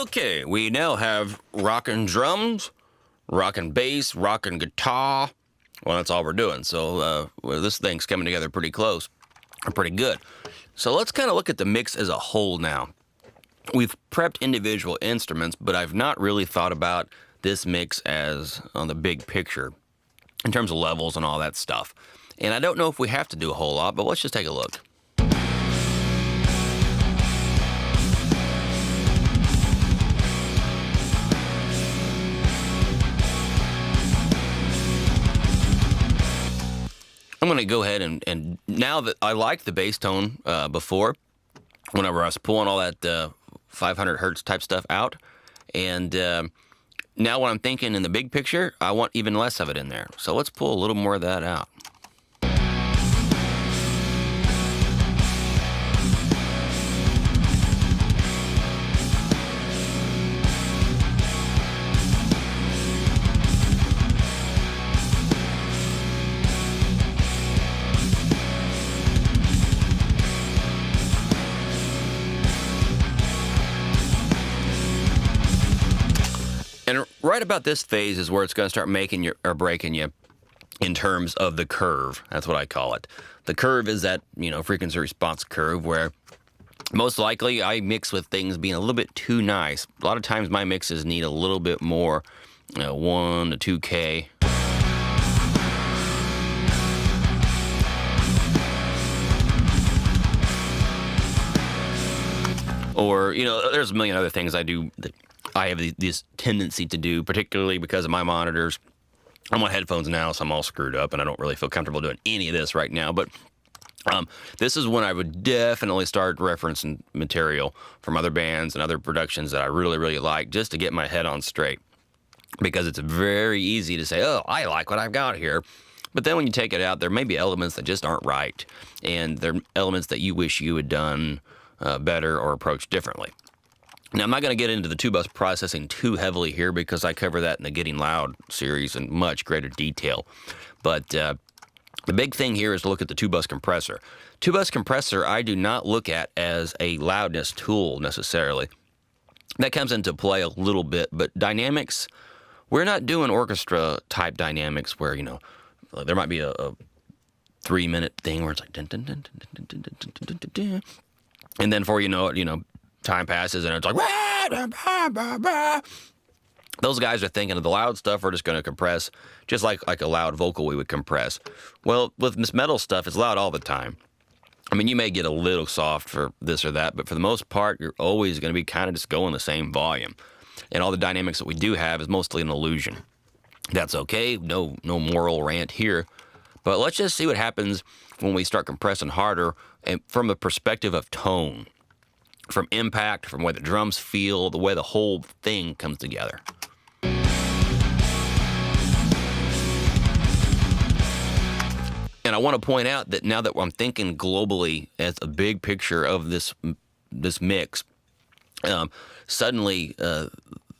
Okay, we now have rockin' drums, rockin' bass, rockin' guitar. Well, that's all we're doing. So this thing's coming together pretty close, or pretty good. So let's kind of look at the mix as a whole now. We've prepped individual instruments, but I've not really thought about this mix as on the big picture in terms of levels and all that stuff. And I don't know if we have to do a whole lot, but let's just take a look. I'm going to go ahead and now that I liked the bass tone before, whenever I was pulling all that 500 hertz type stuff out, and now when I'm thinking in the big picture, I want even less of it in there. So let's pull a little more of that out. And right about this phase is where it's going to start making you or breaking you in terms of the curve. That's what I call it. The curve is that, frequency response curve where most likely I mix with things being a little bit too nice. A lot of times my mixes need a little bit more, 1 to 2K. Or, there's a million other things I do that I have this tendency to do, particularly because of my monitors. I'm on headphones now, so I'm all screwed up, and I don't really feel comfortable doing any of this right now. But this is when I would definitely start referencing material from other bands and other productions that I really, really like, just to get my head on straight. Because it's very easy to say, oh, I like what I've got here. But then when you take it out, there may be elements that just aren't right, and they're elements that you wish you had done better or approached differently. Now, I'm not going to get into the two-bus processing too heavily here because I cover that in the Getting Loud series in much greater detail. But the big thing here is to look at the two-bus compressor. Two-bus compressor I do not look at as a loudness tool necessarily. That comes into play a little bit, but dynamics, we're not doing orchestra-type dynamics where, there might be a 3-minute thing where it's like dun dun dun dun dun dun dun dun dun dun, and then before you know it, time passes and it's like, those guys are thinking of the loud stuff. We're just going to compress, just like a loud vocal we would compress. Well, with this metal stuff, it's loud all the time. I mean, you may get a little soft for this or that, but for the most part, you're always going to be kind of just going the same volume. And all the dynamics that we do have is mostly an illusion. That's okay. No moral rant here. But let's just see what happens when we start compressing harder and from the perspective of tone, from impact, from the way the drums feel, the way the whole thing comes together. And I want to point out that now that I'm thinking globally as a big picture of this mix, suddenly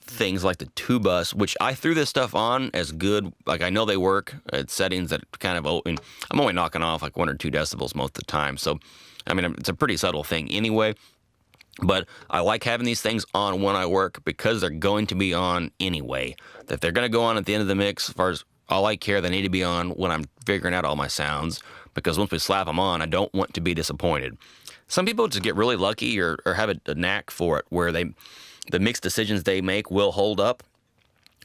things like the two-bus, which I threw this stuff on as good, like I know they work at settings that kind of, and I'm only knocking off like 1 or 2 decibels most of the time. So, I mean, it's a pretty subtle thing anyway. But I like having these things on when I work because they're going to be on anyway. That they're going to go on at the end of the mix. As far as all I care, they need to be on when I'm figuring out all my sounds. Because once we slap them on, I don't want to be disappointed. Some people just get really lucky or have a knack for it where the mix decisions they make will hold up.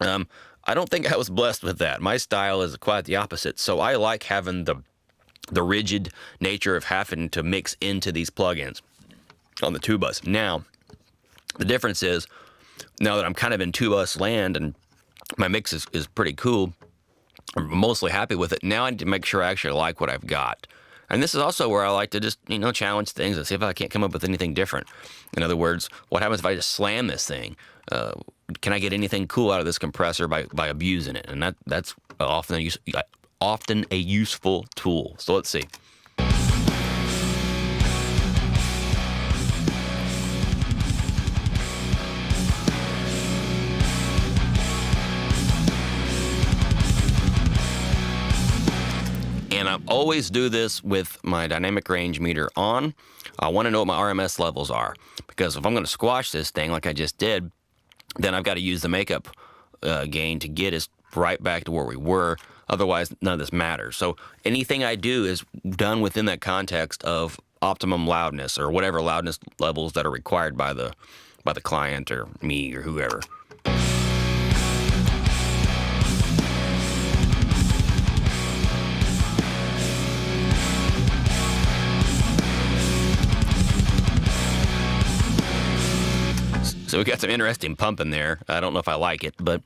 I don't think I was blessed with that. My style is quite the opposite. So I like having the rigid nature of having to mix into these plugins on the two-bus. Now, the difference is, now that I'm kind of in two-bus land and my mix is pretty cool, I'm mostly happy with it, now I need to make sure I actually like what I've got. And this is also where I like to just, challenge things and see if I can't come up with anything different. In other words, what happens if I just slam this thing? Can I get anything cool out of this compressor by abusing it? And that's often a useful tool. So let's see. And I always do this with my dynamic range meter on. I want to know what my RMS levels are, because if I'm going to squash this thing like I just did, then I've got to use the makeup gain to get us right back to where we were. Otherwise, none of this matters. So anything I do is done within that context of optimum loudness or whatever loudness levels that are required by the client or me or whoever. So we got some interesting pumping there. I don't know if I like it, but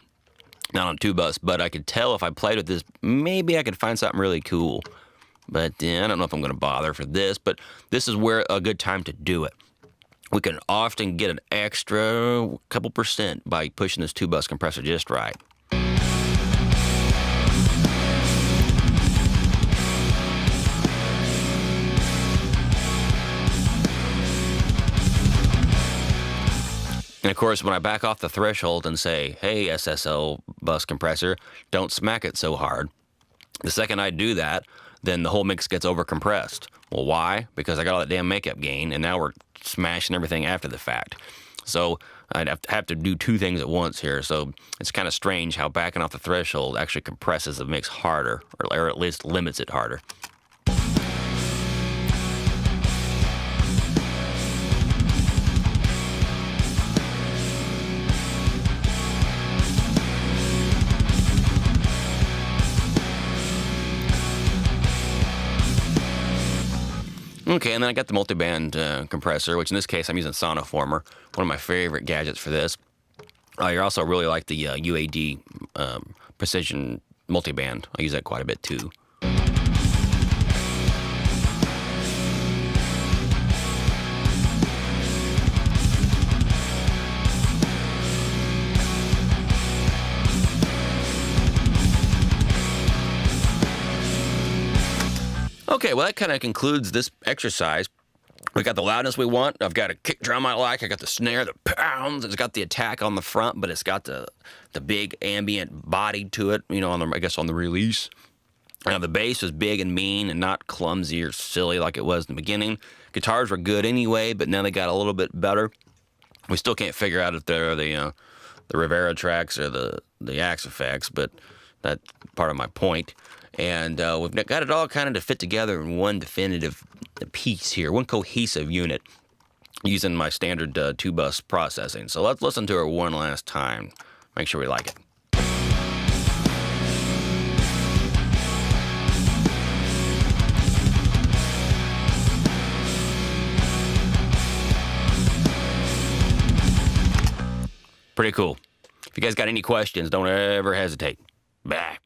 not on two bus. But I could tell if I played with this, maybe I could find something really cool. But I don't know if I'm going to bother for this. But this is where a good time to do it. We can often get an extra couple percent by pushing this two bus compressor just right. And of course, when I back off the threshold and say, hey, SSL bus compressor, don't smack it so hard, the second I do that, then the whole mix gets overcompressed. Well, why? Because I got all that damn makeup gain, and now we're smashing everything after the fact. So I'd have to do two things at once here. So it's kind of strange how backing off the threshold actually compresses the mix harder, or at least limits it harder. Okay, and then I got the multiband compressor, which in this case I'm using Sonoformer, one of my favorite gadgets for this. You also really like the UAD Precision multiband. I use that quite a bit too. Okay, well, that kind of concludes this exercise. We got the loudness we want. I've got a kick drum I like. I got the snare that pounds. It's got the attack on the front, but it's got the big ambient body to it, on the release. The bass is big and mean and not clumsy or silly like it was in the beginning. Guitars were good anyway, but now they got a little bit better. We still can't figure out if they're the Rivera tracks or the Axe effects, but that's part of my point. And we've got it all kind of to fit together in one definitive piece here, one cohesive unit using my standard two-bus processing. So let's listen to it one last time. Make sure we like it. Pretty cool. If you guys got any questions, don't ever hesitate. Bye.